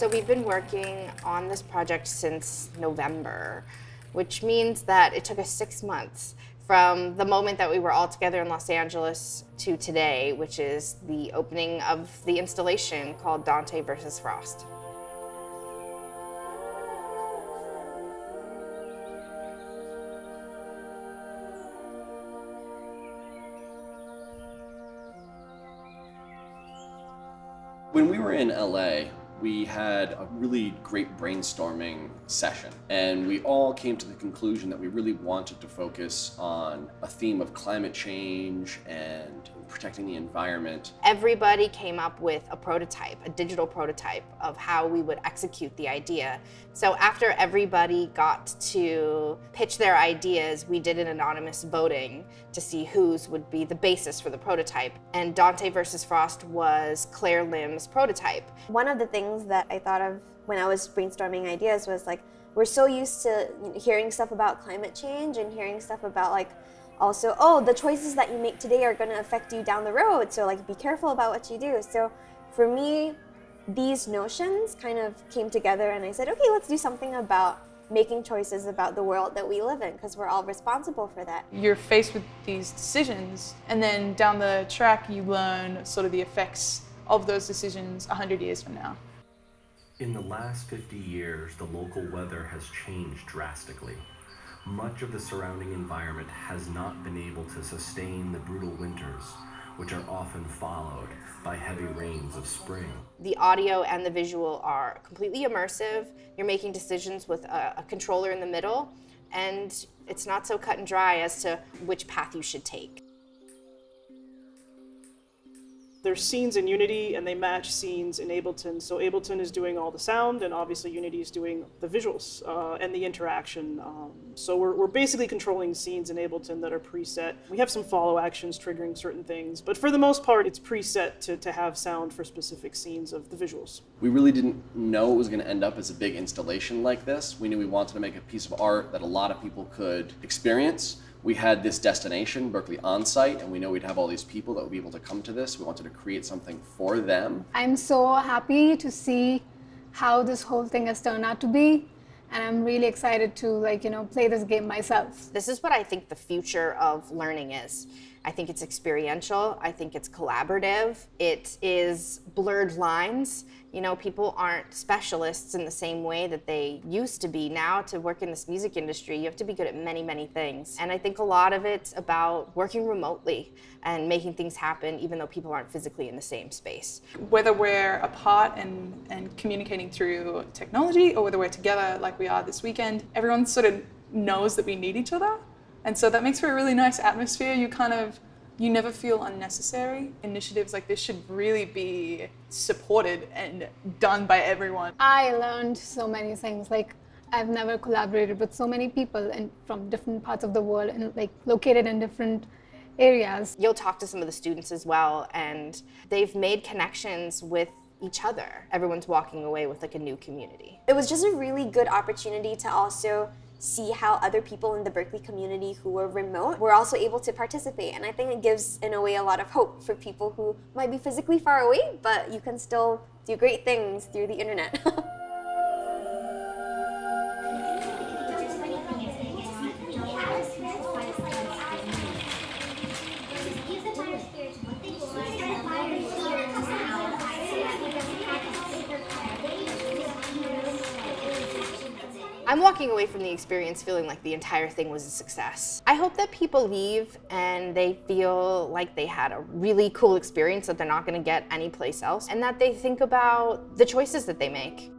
So we've been working on this project since November, which means that it took us 6 months from the moment that we were all together in Los Angeles to today, which is the opening of the installation called Dante versus Frost. When we were in LA, we had a really great brainstorming session, and we all came to the conclusion that we really wanted to focus on a theme of climate change and protecting the environment. Everybody came up with a prototype, a digital prototype of how we would execute the idea. So after everybody got to pitch their ideas, we did an anonymous voting to see whose would be the basis for the prototype. And Dante versus Frost was Claire Lim's prototype. One of the things that I thought of when I was brainstorming ideas was like, we're so used to hearing stuff about climate change and hearing stuff about like, also, oh, the choices that you make today are going to affect you down the road, so like be careful about what you do. So for me, these notions kind of came together and I said, okay, let's do something about making choices about the world that we live in, because we're all responsible for that. You're faced with these decisions, and then down the track you learn sort of the effects of those decisions 100 years from now. In the last 50 years, the local weather has changed drastically. Much of the surrounding environment has not been able to sustain the brutal winters, which are often followed by heavy rains of spring. The audio and the visual are completely immersive. You're making decisions with a controller in the middle, and it's not so cut and dry as to which path you should take. There's scenes in Unity and they match scenes in Ableton. So Ableton is doing all the sound and obviously Unity is doing the visuals and the interaction. So we're basically controlling scenes in Ableton that are preset. We have some follow actions triggering certain things, but for the most part it's preset to have sound for specific scenes of the visuals. We really didn't know it was going to end up as a big installation like this. We knew we wanted to make a piece of art that a lot of people could experience. We had this destination, Berklee Onsite, and we know we'd have all these people that would be able to come to this. We wanted to create something for them. I'm so happy to see how this whole thing has turned out to be, and I'm really excited to play this game myself. This is what I think the future of learning is. I think it's experiential, I think it's collaborative, it is blurred lines. You know, people aren't specialists in the same way that they used to be. Now, to work in this music industry, you have to be good at many, many things. And I think a lot of it's about working remotely and making things happen even though people aren't physically in the same space. Whether we're apart and communicating through technology, or whether we're together like we are this weekend, everyone sort of knows that we need each other. And so that makes for a really nice atmosphere. You never feel unnecessary. Initiatives like this should really be supported and done by everyone. I learned so many things. Like, I've never collaborated with so many people from different parts of the world and located in different areas. You'll talk to some of the students as well, and they've made connections with each other. Everyone's walking away with a new community. It was just a really good opportunity to also see how other people in the Berklee community who were remote were also able to participate. And I think it gives, in a way, a lot of hope for people who might be physically far away, but you can still do great things through the internet. I'm walking away from the experience feeling like the entire thing was a success. I hope that people leave and they feel like they had a really cool experience that they're not going to get anyplace else, and that they think about the choices that they make.